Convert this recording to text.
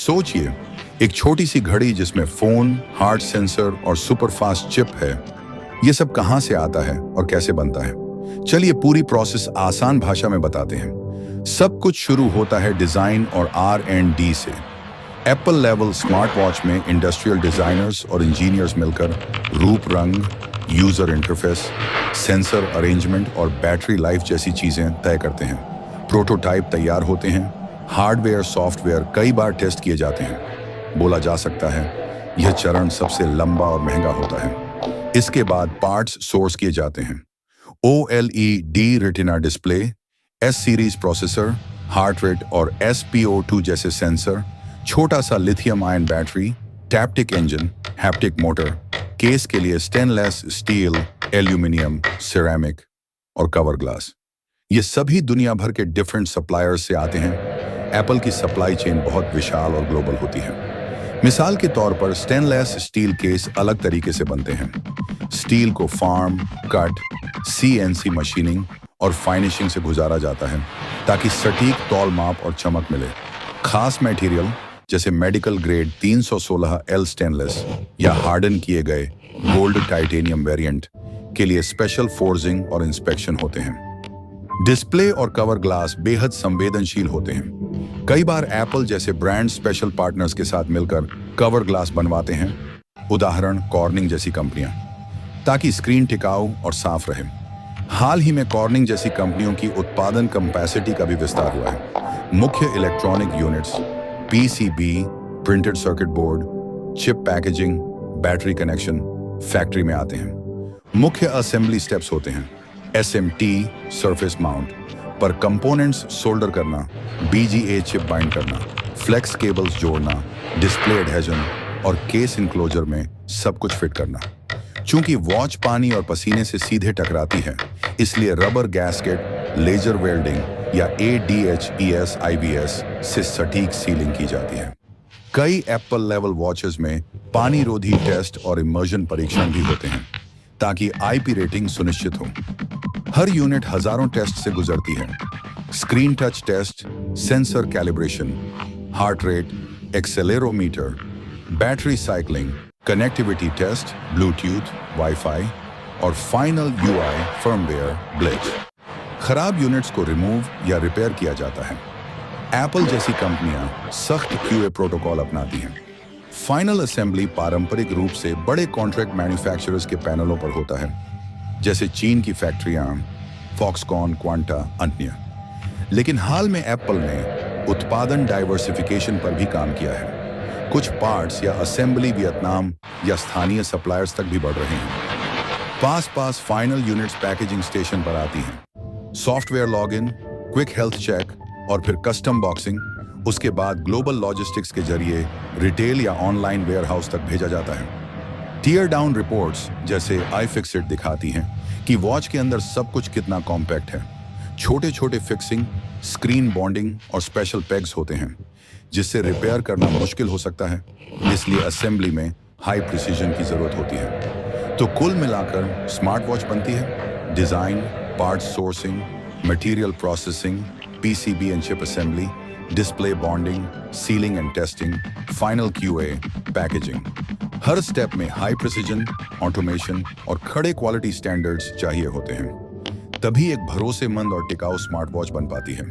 सोचिए, एक छोटी सी घड़ी जिसमें फोन, हार्ट सेंसर और सुपरफास्ट चिप है। ये सब कहां से आता है और कैसे बनता है? चलिए पूरी प्रोसेस आसान भाषा में बताते हैं। सब कुछ शुरू होता है डिजाइन और R&D से। एप्पल लेवल स्मार्ट वॉच में इंडस्ट्रियल डिजाइनर्स और इंजीनियर्स मिलकर रूप, रंग, यूजर इंटरफेस, सेंसर अरेंजमेंट और बैटरी लाइफ जैसी चीजें तय करते हैं। प्रोटोटाइप तैयार होते हैं, हार्डवेयर सॉफ्टवेयर कई बार टेस्ट किए जाते हैं। बोला जा सकता है यह चरण सबसे लंबा और महंगा होता है। इसके बाद पार्ट्स सोर्स किए जाते हैं। OLED retina display, S series processor, heart rate और SpO2 जैसे सेंसर, छोटा सा lithium ion battery, taptic engine, haptic motor, case के लिए स्टेनलेस स्टील, एल्यूमिनियम, सिरेमिक और कवर ग्लास। ये सभी दुनिया भर के डिफरेंट सप्लायर्स से आते हैं। एप्पल की सप्लाई चेन बहुत विशाल और ग्लोबल होती है। मिसाल के तौर पर स्टेनलेस स्टील केस अलग तरीके से बनते हैं। स्टील को फार्म, कट, CNC मशीनिंग और फाइनिशिंग से गुजारा जाता है ताकि सटीक तौल माप और चमक मिले। खास मटेरियल जैसे मेडिकल ग्रेड 316L स्टेनलेस या हार्डन किए गए गोल्ड टाइटेनियम वेरिएंट के लिए स्पेशल फोर्जिंग और इंस्पेक्शन होते हैं। डिस्प्ले और कवर ग्लास बेहद संवेदनशील होते हैं। कई बार एप्पल जैसे ब्रांड स्पेशल पार्टनर्स के साथ मिलकर कवर ग्लास बनवाते हैं, उदाहरण कॉर्निंग जैसी कंपनियां, ताकि स्क्रीन टिकाऊ और साफ रहे। हाल ही में कॉर्निंग जैसी कंपनियों की उत्पादन कैपेसिटी का भी विस्तार हुआ है। मुख्य electronic units, PCB, printed circuit board, chip packaging, battery connection factory में आते हैं। मुख्य असेंबली स्टेप्स होते हैं SMT सरफेस माउंट पर कंपोनेंट्स सोल्डर करना, BGA चिप बाइंड करना, फ्लेक्स केबल्स जोड़ना, डिस्प्ले एडहेजन और केस इनक्लोजर में सब कुछ फिट करना। चूंकि वॉच पानी और पसीने से सीधे टकराती है, इसलिए रबर गैस्केट, लेजर वेल्डिंग या ADHES IBS से सटीक सीलिंग की जाती है। कई एप्पल लेवल वॉचेस में पानी रोधी टेस्ट और इमर्जन परीक्षण भी होते हैं ताकि IP रेटिंग सुनिश्चित हो। हर यूनिट हजारों टेस्ट से गुजरती है। Screen touch test, sensor calibration, heart rate, accelerometer, battery cycling, connectivity test, Bluetooth, wifi और फाइनल UI फर्मवेयर ब्लिच। खराब यूनिट्स को रिमूव या रिपेयर किया जाता है। एप्पल जैसी कंपनियां सख्त QA प्रोटोकॉल अपनाती हैं। फाइनल असेंबली पारंपरिक रूप से बड़े कॉन्ट्रैक्ट मैन्युफैक्चरर्स के पैनलों पर होता है, जैसे चीन की फैक्ट्रियां, फॉक्सकॉन, क्वांटा, अन्य। लेकिन हाल में एप्पल ने उत्पादन डाइवर्सिफिकेशन पर भी काम किया है। कुछ पार्ट्स या असेंबली वियतनाम या स्थानीय सप्लायर्स तक भी बढ़ रहे हैं। Pass final units packaging station पर आती हैं। Software login, quick health check और फिर कस्टम बॉक्सिंग, उसके बाद ग्लोबल लॉजिस्टिक्स के जरिए रिटेल या ऑनलाइन वेयरहाउस तक भेजा जाता है। टीयर डाउन रिपोर्ट्स जैसे iFixit दिखाती हैं कि वॉच के अंदर सब कुछ कितना कॉम्पैक्ट है। छोटे छोटे फिक्सिंग, स्क्रीन बॉन्डिंग और स्पेशल पेग्स होते हैं जिससे रिपेयर करना मुश्किल हो सकता है, इसलिए असेंबली में हाई प्रिसीजन की जरूरत होती है। तो कुल मिलाकर स्मार्ट वॉच बनती है design, part sourcing, material processing, PCB and chip assembly, display bonding, ceiling and testing, final QA, packaging. Her step में हाई प्रिसीजन, ऑटोमेशन और खड़े क्वालिटी स्टैंडर्ड्स चाहिए होते हैं। तभी एक भरोसेमंद और टिकाऊ स्मार्ट वॉच बन पाती है।